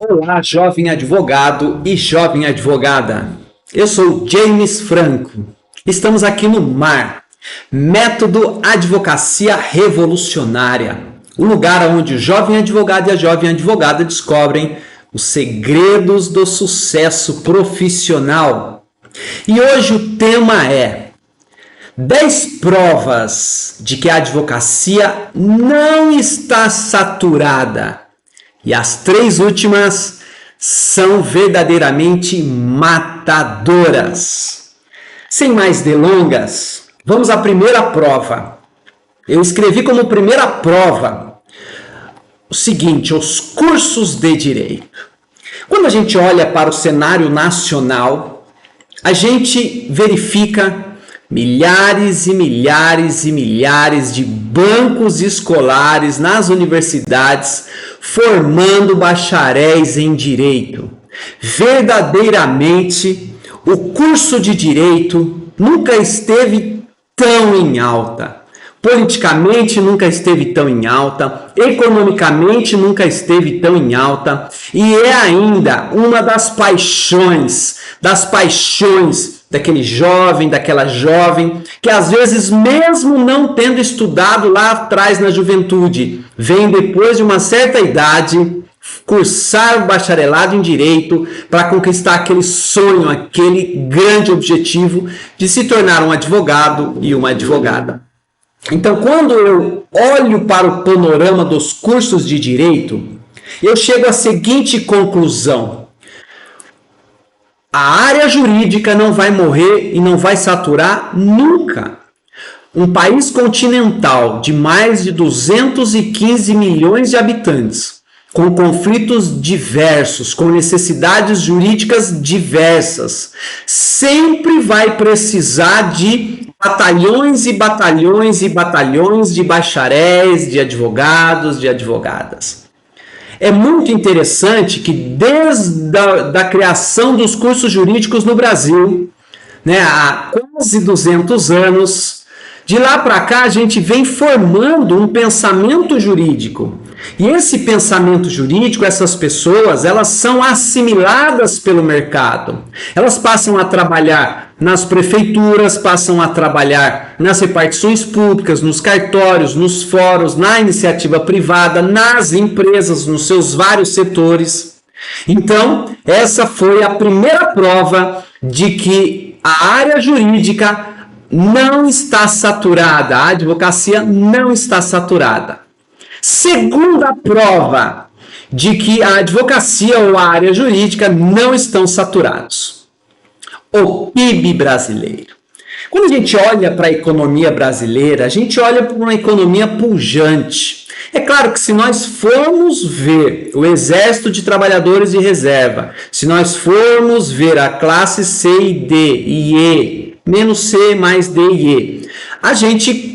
Olá, jovem advogado e jovem advogada. Eu sou James Franco. Estamos aqui no MAR, Método Advocacia Revolucionária, o lugar onde o jovem advogado e a jovem advogada descobrem os segredos do sucesso profissional. E hoje o tema é 10 provas de que a advocacia não está saturada. E as 3 últimas são verdadeiramente matadoras. Sem mais delongas, vamos à primeira prova. Eu escrevi como primeira prova o seguinte: os cursos de direito. Quando a gente olha para o cenário nacional, a gente verifica milhares e milhares e milhares de bancos escolares nas universidades formando bacharéis em direito. Verdadeiramente, o curso de direito nunca esteve tão em alta. Politicamente nunca esteve tão em alta, economicamente nunca esteve tão em alta, e é ainda uma das paixões daquele jovem, daquela jovem, que às vezes, mesmo não tendo estudado lá atrás na juventude, vem depois de uma certa idade cursar o bacharelado em Direito para conquistar aquele sonho, aquele grande objetivo de se tornar um advogado e uma advogada. Então, quando eu olho para o panorama dos cursos de Direito, eu chego à seguinte conclusão: a área jurídica não vai morrer e não vai saturar nunca. Um país continental de mais de 215 milhões de habitantes, com conflitos diversos, com necessidades jurídicas diversas, sempre vai precisar de batalhões e batalhões e batalhões de bacharéis, de advogados, de advogadas. É muito interessante que desde a criação dos cursos jurídicos no Brasil, há quase 200 anos, de lá para cá a gente vem formando um pensamento jurídico. E esse pensamento jurídico, essas pessoas, elas são assimiladas pelo mercado. Elas passam a trabalhar nas prefeituras, passam a trabalhar nas repartições públicas, nos cartórios, nos fóruns, na iniciativa privada, nas empresas, nos seus vários setores. Então, essa foi a primeira prova de que a área jurídica não está saturada, a advocacia não está saturada. Segunda prova de que a advocacia ou a área jurídica não estão saturados: o PIB brasileiro. Quando a gente olha para a economia brasileira, a gente olha para uma economia pujante. É claro que se nós formos ver o Exército de Trabalhadores de Reserva, se nós formos ver a classe C e D e E, menos C mais D e E, a gente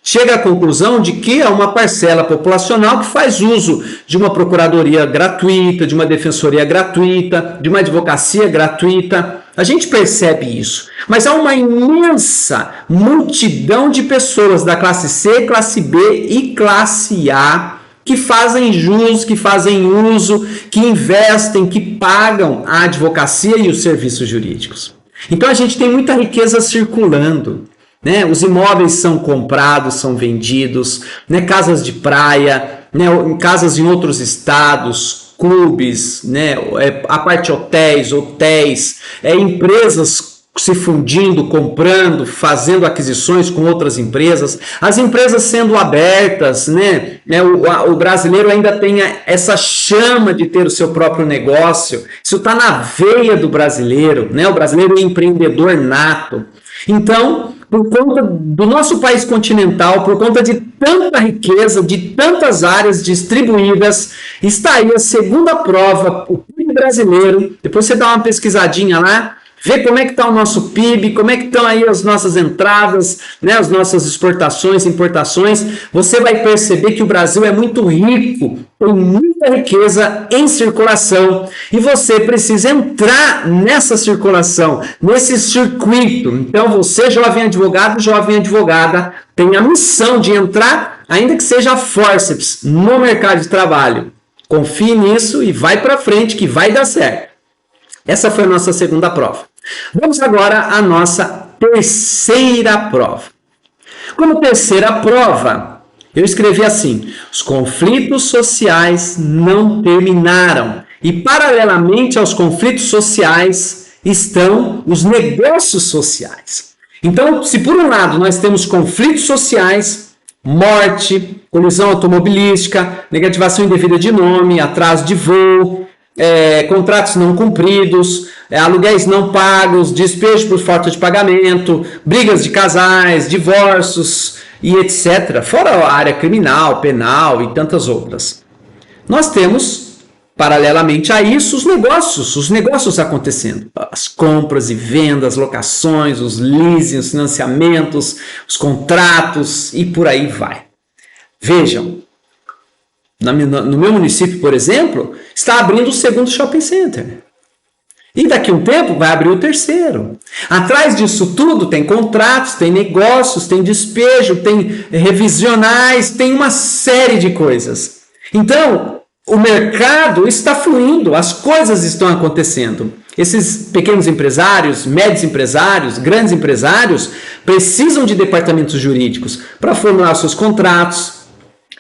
chega à conclusão de que é uma parcela populacional que faz uso de uma procuradoria gratuita, de uma defensoria gratuita, de uma advocacia gratuita. A gente percebe isso. Mas há uma imensa multidão de pessoas da classe C, classe B e classe A que fazem jus, que fazem uso, que investem, que pagam a advocacia e os serviços jurídicos. Então a gente tem muita riqueza circulando. Os imóveis são comprados, são vendidos, casas de praia, casas em outros estados, clubes, a parte hotéis, empresas se fundindo, comprando, fazendo aquisições com outras empresas, as empresas sendo abertas, o brasileiro ainda tem essa chama de ter o seu próprio negócio, isso está na veia do brasileiro, o brasileiro é empreendedor nato. Então, por conta do nosso país continental, por conta de tanta riqueza, de tantas áreas distribuídas, está aí a segunda prova, o PIB brasileiro. Depois você dá uma pesquisadinha lá, vê como é que está o nosso PIB, como é que estão aí as nossas entradas, as nossas exportações, importações. Você vai perceber que o Brasil é muito rico, tem muita riqueza em circulação e você precisa entrar nessa circulação, nesse circuito. Então você, jovem advogado, jovem advogada, tem a missão de entrar, ainda que seja a forceps, no mercado de trabalho. Confie nisso e vai para frente que vai dar certo. Essa foi a nossa segunda prova. Vamos agora à nossa terceira prova. Como terceira prova, eu escrevi assim: os conflitos sociais não terminaram. E paralelamente aos conflitos sociais estão os negócios sociais. Então, se por um lado nós temos conflitos sociais, morte, colisão automobilística, negativação indevida de nome, atraso de voo, contratos não cumpridos, aluguéis não pagos, despejo por falta de pagamento, brigas de casais, divórcios e etc. Fora a área criminal, penal e tantas outras. Nós temos, paralelamente a isso, os negócios acontecendo. As compras e vendas, locações, os leasing, os financiamentos, os contratos e por aí vai. Vejam, no meu município, por exemplo, está abrindo o segundo shopping center. E daqui a um tempo vai abrir o terceiro. Atrás disso tudo tem contratos, tem negócios, tem despejo, tem revisionais, tem uma série de coisas. Então, o mercado está fluindo, as coisas estão acontecendo. Esses pequenos empresários, médios empresários, grandes empresários precisam de departamentos jurídicos para formular os seus contratos,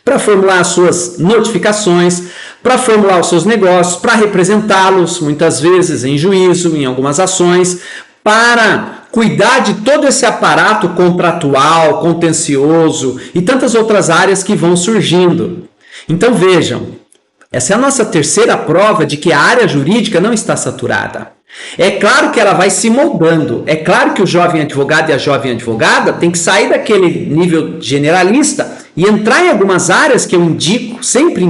para formular as suas notificações, para formular os seus negócios, para representá-los, muitas vezes em juízo, em algumas ações, para cuidar de todo esse aparato contratual, contencioso e tantas outras áreas que vão surgindo. Então vejam, essa é a nossa terceira prova de que a área jurídica não está saturada. É claro que ela vai se moldando. É claro que o jovem advogado e a jovem advogada tem que sair daquele nível generalista e entrar em algumas áreas que eu indico, sempre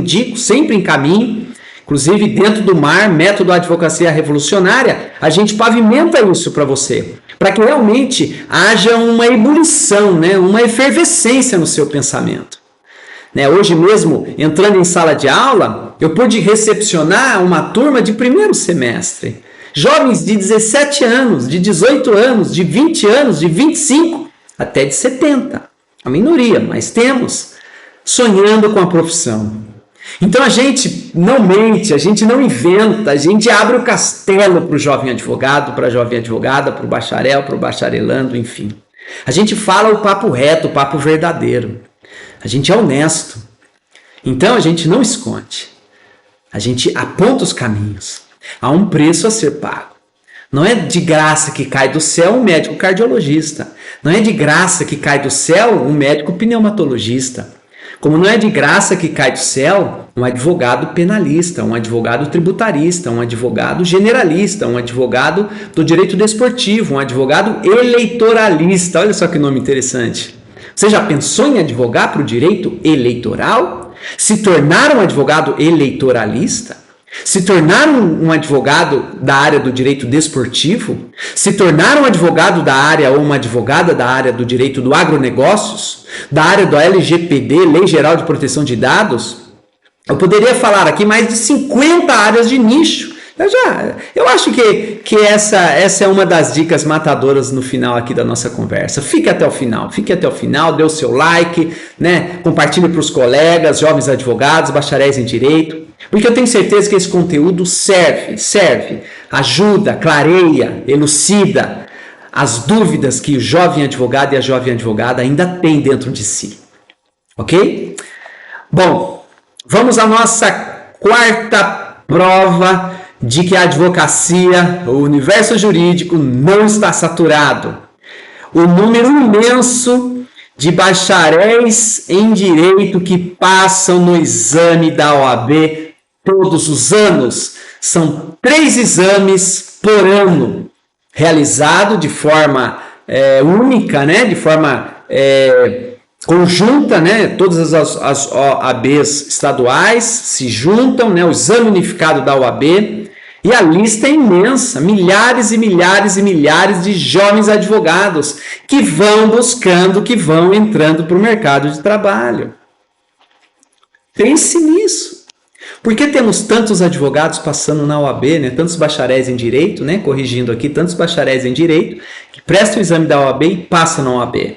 encaminho. Inclusive, dentro do MAR, Método Advocacia Revolucionária, a gente pavimenta isso para você, para que realmente haja uma ebulição, né? Uma efervescência no seu pensamento. Hoje mesmo, entrando em sala de aula, eu pude recepcionar uma turma de primeiro semestre. Jovens de 17 anos, de 18 anos, de 20 anos, de 25, até de 70. A minoria, mas temos, sonhando com a profissão. Então a gente não mente, a gente não inventa, a gente abre o castelo para o jovem advogado, para a jovem advogada, para o bacharel, para o bacharelando, enfim. A gente fala o papo reto, o papo verdadeiro. A gente é honesto. Então a gente não esconde. A gente aponta os caminhos. Há um preço a ser pago. Não é de graça que cai do céu um médico cardiologista. Não é de graça que cai do céu um médico pneumatologista. Como não é de graça que cai do céu um advogado penalista, um advogado tributarista, um advogado generalista, um advogado do direito desportivo, um advogado eleitoralista. Olha só que nome interessante. Você já pensou em advogar para o direito eleitoral? Se tornar um advogado eleitoralista? Se tornar um advogado da área do direito desportivo? Se tornar um advogado da área ou uma advogada da área do direito do agronegócios? Da área do LGPD, Lei Geral de Proteção de Dados? Eu poderia falar aqui mais de 50 áreas de nicho. Eu acho que essa é uma das dicas matadoras no final aqui da nossa conversa. Fique até o final, dê o seu like, né? Compartilhe para os colegas, jovens advogados, bacharéis em direito, porque eu tenho certeza que esse conteúdo serve, ajuda, clareia, elucida as dúvidas que o jovem advogado e a jovem advogada ainda têm dentro de si. Ok? Bom, vamos à nossa quarta prova de que a advocacia, o universo jurídico, não está saturado. O número imenso de bacharéis em direito que passam no exame da OAB todos os anos. São 3 exames por ano, realizado de forma única, né? De forma conjunta, né? Todas as OABs estaduais se juntam, né? O exame unificado da OAB. E a lista é imensa, milhares e milhares e milhares de jovens advogados que vão buscando, que vão entrando para o mercado de trabalho. Pense nisso. Por que temos tantos advogados passando na OAB, né? Tantos bacharéis em direito, né? Corrigindo aqui, tantos bacharéis em direito que prestam o exame da OAB e passam na OAB?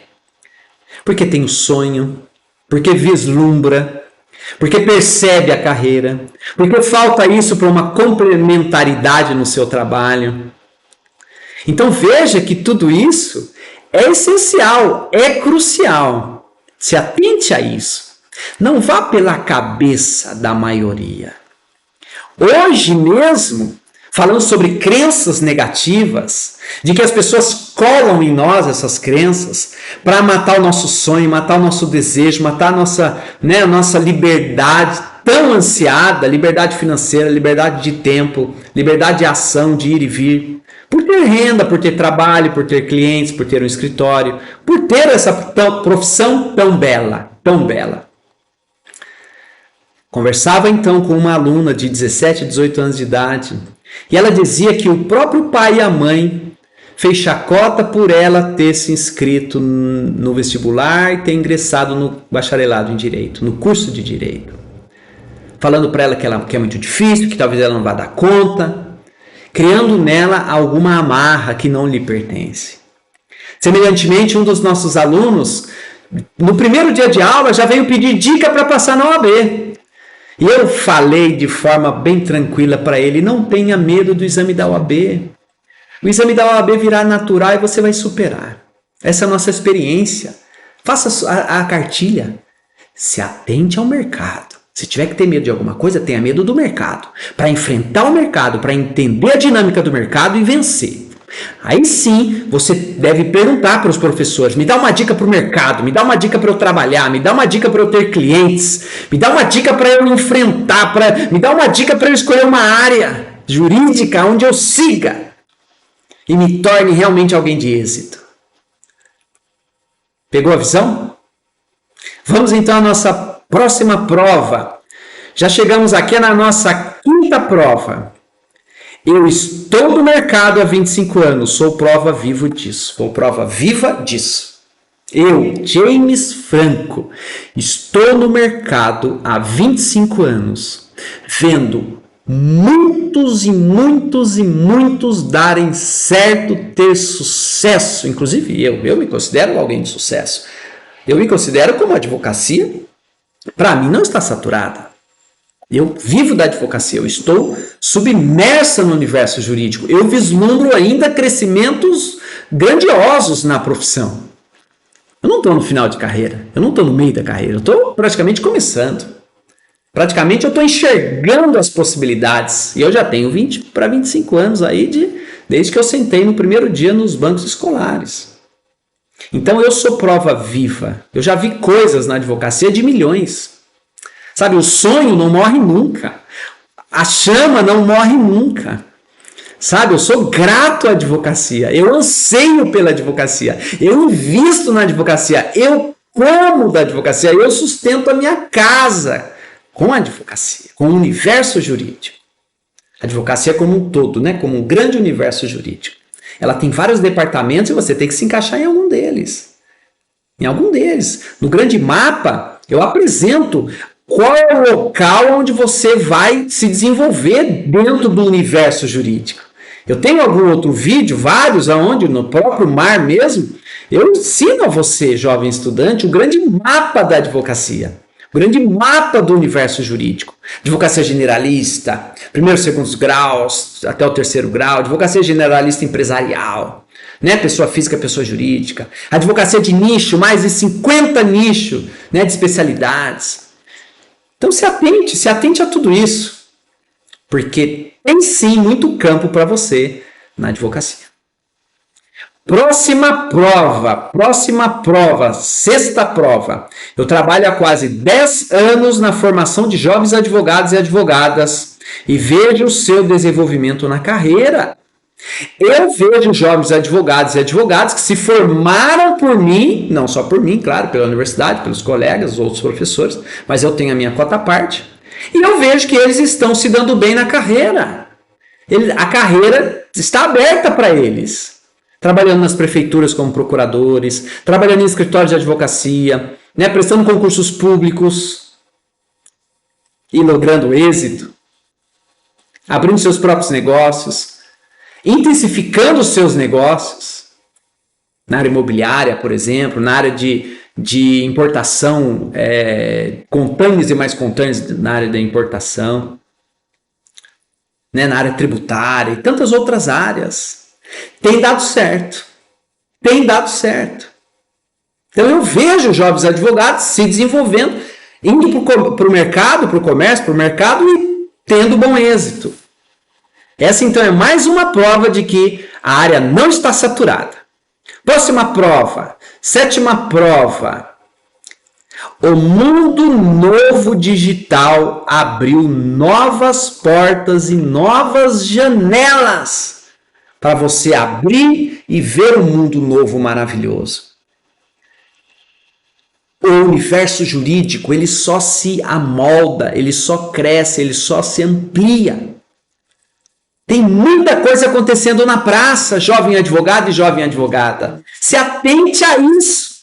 Porque tem o sonho, porque vislumbra, porque percebe a carreira, porque falta isso para uma complementaridade no seu trabalho. Então veja que tudo isso é essencial, é crucial. Se atente a isso. Não vá pela cabeça da maioria. Hoje mesmo, falando sobre crenças negativas, de que as pessoas colam em nós essas crenças para matar o nosso sonho, matar o nosso desejo, matar a nossa liberdade tão ansiada, liberdade financeira, liberdade de tempo, liberdade de ação, de ir e vir, por ter renda, por ter trabalho, por ter clientes, por ter um escritório, por ter essa profissão tão bela, tão bela. Conversava então com uma aluna de 17, 18 anos de idade e ela dizia que o próprio pai e a mãe fez chacota por ela ter se inscrito no vestibular e ter ingressado no bacharelado em Direito, no curso de Direito. Falando para ela que é muito difícil, que talvez ela não vá dar conta, criando nela alguma amarra que não lhe pertence. Semelhantemente, um dos nossos alunos, no primeiro dia de aula, já veio pedir dica para passar na OAB. E eu falei de forma bem tranquila para ele, não tenha medo do exame da OAB. O exame da OAB virá natural e você vai superar. Essa é a nossa experiência. Faça a cartilha. Se atente ao mercado. Se tiver que ter medo de alguma coisa, tenha medo do mercado. Para enfrentar o mercado, para entender a dinâmica do mercado e vencer. Aí sim, você deve perguntar para os professores, me dá uma dica para o mercado, me dá uma dica para eu trabalhar, me dá uma dica para eu ter clientes, me dá uma dica para eu enfrentar, me dá uma dica para eu escolher uma área jurídica onde eu siga e me torne realmente alguém de êxito. Pegou a visão? Vamos então à nossa próxima prova. Já chegamos aqui na nossa quinta prova. Eu estou no mercado há 25 anos, sou prova viva disso. Sou prova viva disso. Eu, James Franco, estou no mercado há 25 anos, vendo muitos e muitos e muitos darem certo, ter sucesso. Inclusive eu me considero alguém de sucesso. Eu me considero como a advocacia, para mim, não está saturada. Eu vivo da advocacia, eu estou submersa no universo jurídico. Eu vislumbro ainda crescimentos grandiosos na profissão. Eu não estou no final de carreira, eu não estou no meio da carreira, eu estou praticamente começando. Praticamente eu estou enxergando as possibilidades. E eu já tenho 20 para 25 anos aí desde que eu sentei no primeiro dia nos bancos escolares. Então eu sou prova viva. Eu já vi coisas na advocacia de milhões. Sabe, o sonho não morre nunca. A chama não morre nunca. Sabe, eu sou grato à advocacia. Eu anseio pela advocacia. Eu invisto na advocacia. Eu como da advocacia. Eu sustento a minha casa com a advocacia, com o universo jurídico. A advocacia como um todo, né? Como um grande universo jurídico. Ela tem vários departamentos e você tem que se encaixar em algum deles. Em algum deles. No grande mapa, eu apresento qual é o local onde você vai se desenvolver dentro do universo jurídico. Eu tenho algum outro vídeo, vários, aonde no próprio mar mesmo, eu ensino a você, jovem estudante, o grande mapa da advocacia. O grande mapa do universo jurídico. Advocacia generalista, primeiro e segundo graus, até o terceiro grau, advocacia generalista empresarial, né? Pessoa física, pessoa jurídica, advocacia de nicho, mais de 50 nichos, né? De especialidades. Então se atente a tudo isso, porque tem sim muito campo para você na advocacia. Próxima prova, sexta prova. Eu trabalho há quase 10 anos na formação de jovens advogados e advogadas e vejo o seu desenvolvimento na carreira. Eu vejo jovens advogados e advogadas que se formaram por mim, não só por mim, claro, pela universidade, pelos colegas, outros professores, mas eu tenho a minha cota à parte. E eu vejo que eles estão se dando bem na carreira. A carreira está aberta para eles. Trabalhando nas prefeituras como procuradores, trabalhando em escritórios de advocacia, né, prestando concursos públicos e logrando êxito, abrindo seus próprios negócios, intensificando os seus negócios, na área imobiliária, por exemplo, na área de de importação, contâneos e mais contâneos na área da importação, né, na área tributária e tantas outras áreas. Tem dado certo. Tem dado certo. Então eu vejo jovens advogados se desenvolvendo, indo para o mercado, para o comércio, para o mercado e tendo bom êxito. Essa então é mais uma prova de que a área não está saturada. Próxima prova, 7ª prova. O mundo novo digital abriu novas portas e novas janelas para você abrir e ver um mundo novo maravilhoso. O universo jurídico, ele só se amolda, ele só cresce, ele só se amplia. Tem muita coisa acontecendo na praça, jovem advogado e jovem advogada. Se atente a isso.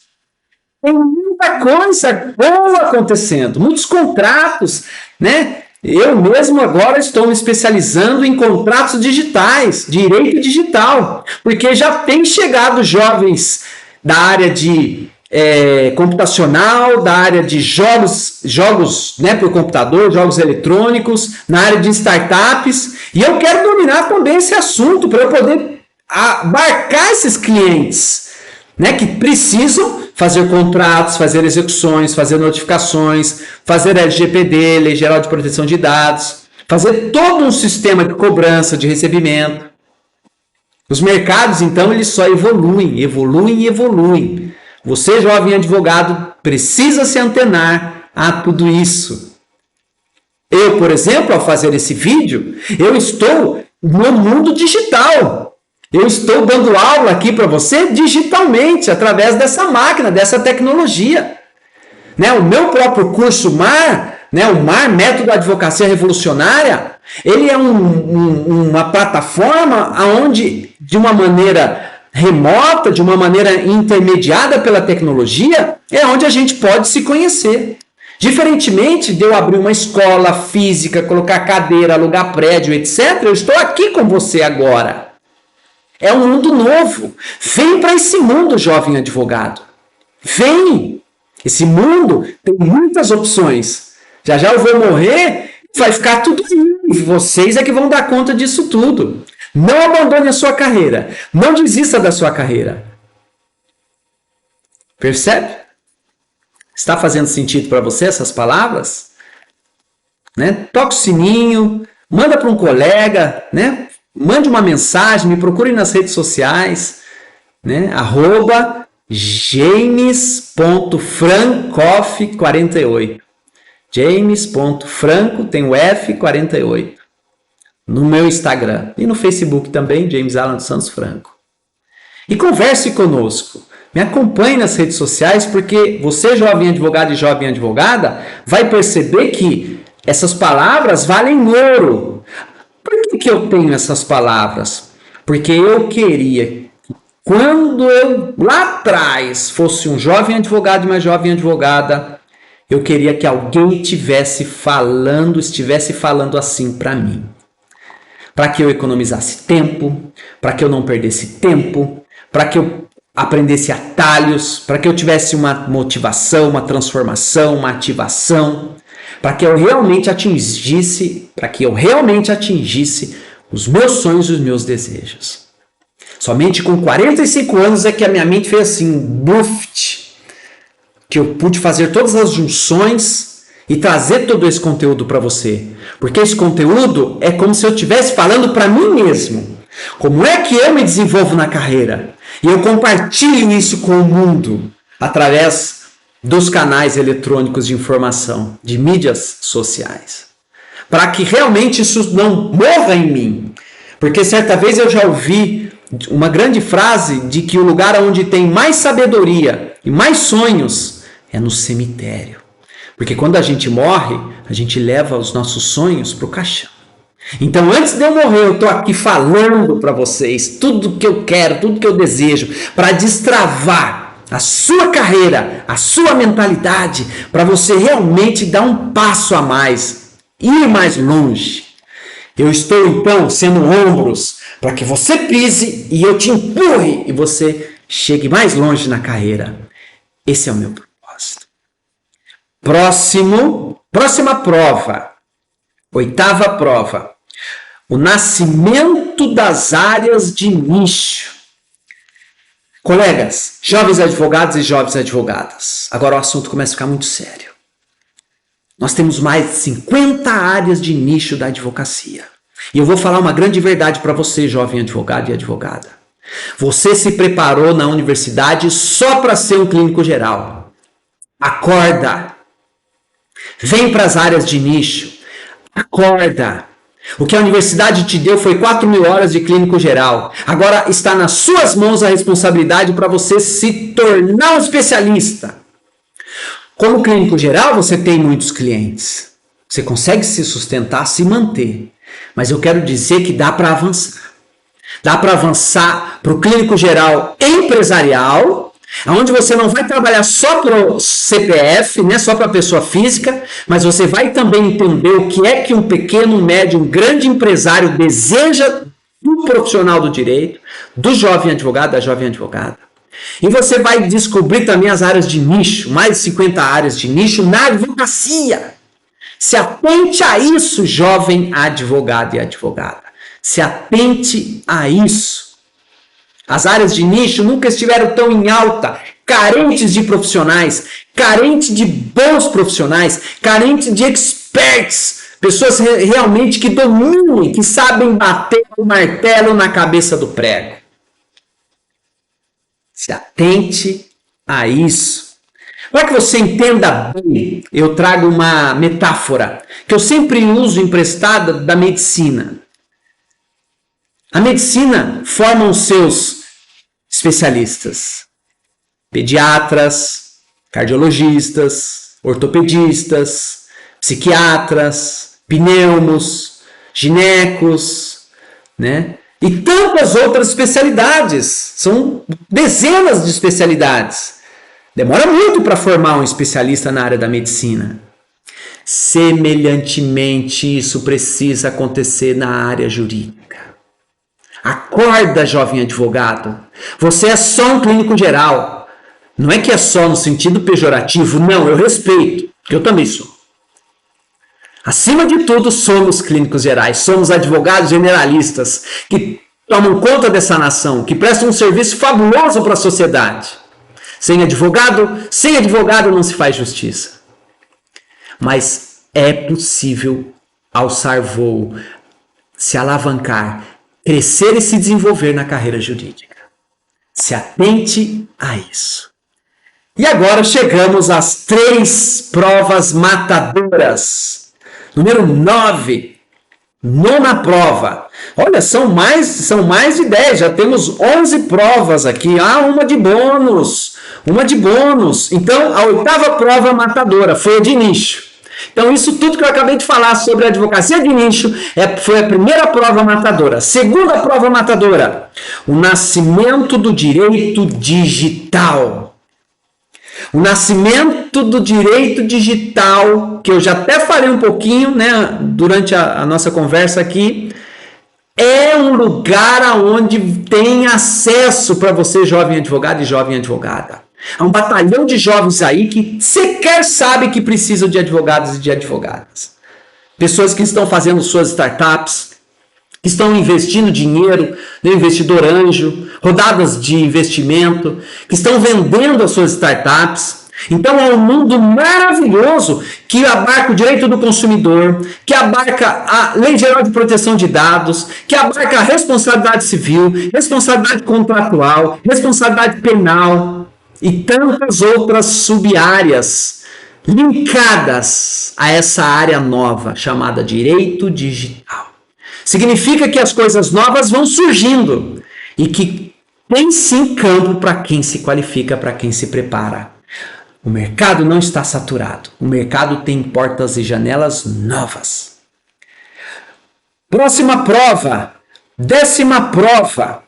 Tem muita coisa boa acontecendo, muitos contratos, né? Eu mesmo agora estou me especializando em contratos digitais, direito digital, porque já tem chegado jovens da área de computacional, da área de jogos, né, por computador, jogos eletrônicos, na área de startups, e eu quero dominar também esse assunto para eu poder abarcar esses clientes, né, que precisam fazer contratos, fazer execuções, fazer notificações, fazer LGPD, Lei Geral de Proteção de Dados, fazer todo um sistema de cobrança, de recebimento. Os mercados, então, eles só evoluem, evoluem e evoluem. Você, jovem advogado, precisa se antenar a tudo isso. Eu, por exemplo, ao fazer esse vídeo, eu estou no mundo digital. Eu estou dando aula aqui para você digitalmente, através dessa máquina, dessa tecnologia. Né? O meu próprio curso MAR, né? O MAR, Método Advocacia Revolucionária, ele é uma plataforma onde, de uma maneira remota, de uma maneira intermediada pela tecnologia, é onde a gente pode se conhecer. Diferentemente de eu abrir uma escola física, colocar cadeira, alugar prédio, etc., eu estou aqui com você agora. É um mundo novo. Vem para esse mundo, jovem advogado. Vem! Esse mundo tem muitas opções. Já já eu vou morrer, vai ficar tudo aí. Vocês é que vão dar conta disso tudo. Não abandone a sua carreira. Não desista da sua carreira. Percebe? Está fazendo sentido para você essas palavras? Né? Toque o sininho, manda para um colega, né? Mande uma mensagem, me procure nas redes sociais, né? @james.francoff48. James.franco, tem o F, 48. No meu Instagram e no Facebook também, James Alan dos Santos Franco. E converse conosco. Me acompanhe nas redes sociais, porque você, jovem advogado e jovem advogada, vai perceber que essas palavras valem ouro. Por que eu tenho essas palavras? Porque eu queria, quando eu lá atrás fosse um jovem advogado e uma jovem advogada, eu queria que alguém estivesse falando assim para mim. Para que eu economizasse tempo, para que eu não perdesse tempo, para que eu aprendesse atalhos, para que eu tivesse uma motivação, uma transformação, uma ativação, para que eu realmente atingisse os meus sonhos e os meus desejos. Somente com 45 anos é que a minha mente fez assim, buft, que eu pude fazer todas as junções e trazer todo esse conteúdo para você. Porque esse conteúdo é como se eu estivesse falando para mim mesmo. Como é que eu me desenvolvo na carreira? E eu compartilho isso com o mundo através dos canais eletrônicos de informação, de mídias sociais. Para que realmente isso não morra em mim. Porque certa vez eu já ouvi uma grande frase de que o lugar onde tem mais sabedoria e mais sonhos é no cemitério. Porque quando a gente morre, a gente leva os nossos sonhos para o caixão. Então, antes de eu morrer, eu estou aqui falando para vocês tudo que eu quero, tudo que eu desejo, para destravar a sua carreira, a sua mentalidade, para você realmente dar um passo a mais, ir mais longe. Eu estou, então, sendo ombros para que você pise e eu te empurre e você chegue mais longe na carreira. Esse é o meu propósito. Próxima prova. 8ª prova. O nascimento das áreas de nicho. Colegas, jovens advogados e jovens advogadas, agora o assunto começa a ficar muito sério. Nós temos mais de 50 áreas de nicho da advocacia. E eu vou falar uma grande verdade para você, jovem advogado e advogada. Você se preparou na universidade só para ser um clínico geral. Acorda. Vem para as áreas de nicho. Acorda. O que a universidade te deu foi 4.000 horas de clínico geral. Agora está nas suas mãos a responsabilidade para você se tornar um especialista. Como clínico geral, você tem muitos clientes. Você consegue se sustentar, se manter. Mas eu quero dizer que dá para avançar. Dá para avançar para o clínico geral empresarial, onde você não vai trabalhar só para o CPF, né, só para a pessoa física, mas você vai também entender o que é que um pequeno, um médio, um grande empresário deseja do profissional do direito, do jovem advogado, da jovem advogada. E você vai descobrir também as áreas de nicho, mais de 50 áreas de nicho na advocacia. Se atente a isso, jovem advogado e advogada. Se atente a isso. As áreas de nicho nunca estiveram tão em alta, carentes de profissionais, carentes de bons profissionais, carentes de experts, pessoas realmente que dominem, que sabem bater o martelo na cabeça do prego. Se atente a isso. Para que você entenda bem, eu trago uma metáfora que eu sempre uso emprestada da medicina. A medicina forma os seus especialistas, pediatras, cardiologistas, ortopedistas, psiquiatras, pneumos, ginecos, né? E tantas outras especialidades. São dezenas de especialidades. Demora muito para formar um especialista na área da medicina. Semelhantemente, isso precisa acontecer na área jurídica. Acorda, jovem advogado. Você é só um clínico geral. Não é que é só no sentido pejorativo. Não, eu respeito, que eu também sou. Acima de tudo, somos clínicos gerais. Somos advogados generalistas que tomam conta dessa nação, que prestam um serviço fabuloso para a sociedade. Sem advogado não se faz justiça. Mas é possível alçar voo, se alavancar, crescer e se desenvolver na carreira jurídica. Se atente a isso. E agora chegamos às 3 provas matadoras. Número 9. 9ª prova. Olha, são mais de 10. Já temos 11 provas aqui. Uma de bônus. Então, a 8ª prova matadora foi a de nicho. Então, isso tudo que eu acabei de falar sobre a advocacia de nicho foi a primeira prova matadora. Segunda prova matadora, o nascimento do direito digital. O nascimento do direito digital, que eu já até falei um pouquinho, né, durante a nossa conversa aqui, é um lugar onde tem acesso para você, jovem advogado e jovem advogada. Há um batalhão de jovens aí que sequer sabe que precisam de advogados e de advogadas. Pessoas que estão fazendo suas startups, que estão investindo dinheiro no investidor anjo, rodadas de investimento, que estão vendendo as suas startups. Então é um mundo maravilhoso que abarca o direito do consumidor, que abarca a Lei Geral de Proteção de Dados, que abarca a responsabilidade civil, responsabilidade contratual, responsabilidade penal e tantas outras sub-áreas linkadas a essa área nova chamada direito digital. Significa que as coisas novas vão surgindo e que tem sim campo para quem se qualifica, para quem se prepara. O mercado não está saturado. O mercado tem portas e janelas novas. Próxima prova. 10ª prova.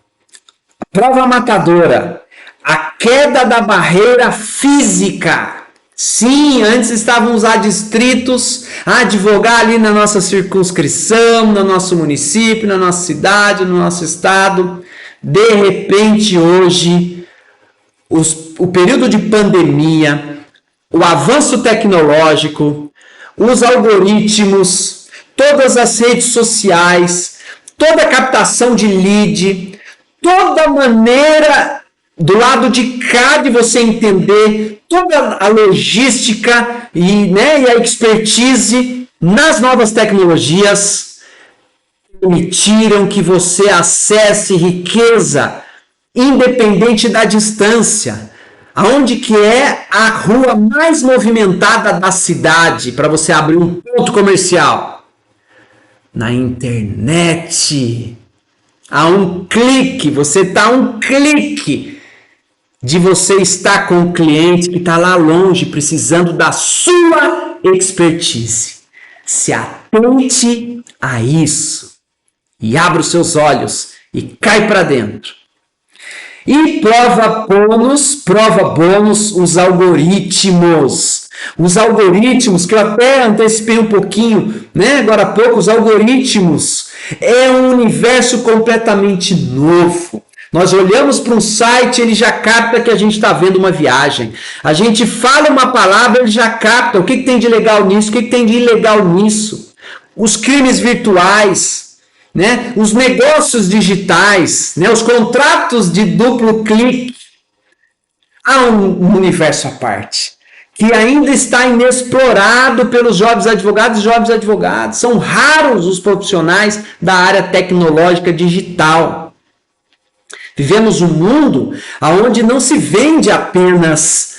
Prova matadora. A queda da barreira física. Sim, antes estávamos adstritos a advogar ali na nossa circunscrição, no nosso município, na nossa cidade, no nosso estado. De repente, hoje, o período de pandemia, o avanço tecnológico, os algoritmos, todas as redes sociais, toda a captação de lead, toda a maneira do lado de cá de você entender toda a logística e a expertise nas novas tecnologias permitiram que você acesse riqueza independente da distância. Aonde que é a rua mais movimentada da cidade para você abrir um ponto comercial? Na internet. A um clique, você está a um clique de você estar com o cliente que está lá longe, precisando da sua expertise. Se atente a isso e abra os seus olhos e cai para dentro. E prova bônus, os algoritmos. Os algoritmos, que eu até antecipei um pouquinho, agora há pouco, os algoritmos é um universo completamente novo. Nós olhamos para um site, ele já capta que a gente está vendo uma viagem. A gente fala uma palavra, ele já capta o que tem de legal nisso, o que tem de ilegal nisso. Os crimes virtuais, os negócios digitais, os contratos de duplo clique. Há um universo à parte, que ainda está inexplorado pelos jovens advogados e jovens advogadas. São raros os profissionais da área tecnológica digital. Vivemos um mundo onde não se vende apenas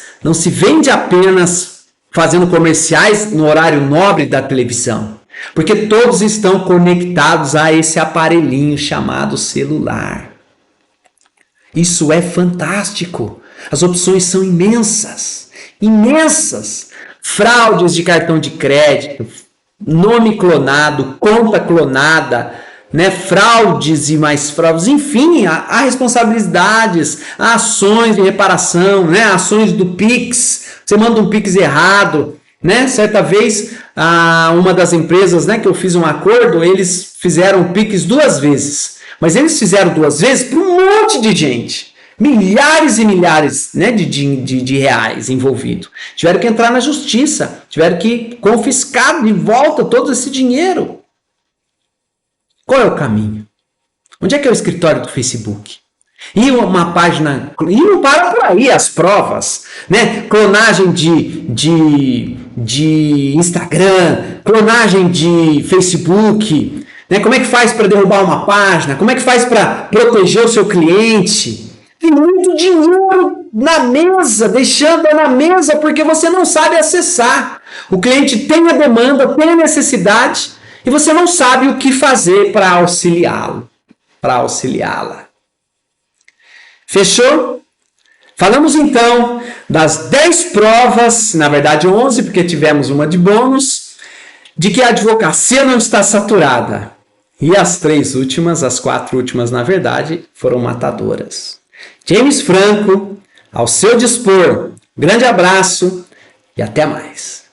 fazendo comerciais no horário nobre da televisão. Porque todos estão conectados a esse aparelhinho chamado celular. Isso é fantástico. As opções são imensas. Imensas. Fraudes de cartão de crédito, nome clonado, conta clonada, fraudes e mais fraudes. Enfim, há responsabilidades, há ações de reparação, ações do Pix. Você manda um Pix errado. Certa vez, uma das empresas que eu fiz um acordo, eles fizeram o Pix 2 vezes. Mas eles fizeram 2 vezes para um monte de gente. Milhares e milhares de reais envolvidos. Tiveram que entrar na justiça. Tiveram que confiscar de volta todo esse dinheiro. Qual é o caminho? Onde é que é o escritório do Facebook? E uma página... E não para por aí as provas. Clonagem de Instagram, clonagem de Facebook. Como é que faz para derrubar uma página? Como é que faz para proteger o seu cliente? Tem muito dinheiro na mesa, deixando na mesa porque você não sabe acessar. O cliente tem a demanda, tem a necessidade e você não sabe o que fazer para auxiliá-lo, para auxiliá-la. Fechou? Falamos então das 10 provas, na verdade 11, porque tivemos uma de bônus, de que a advocacia não está saturada. E as 3 últimas, as 4 últimas, na verdade, foram matadoras. James Franco, ao seu dispor. Grande abraço e até mais.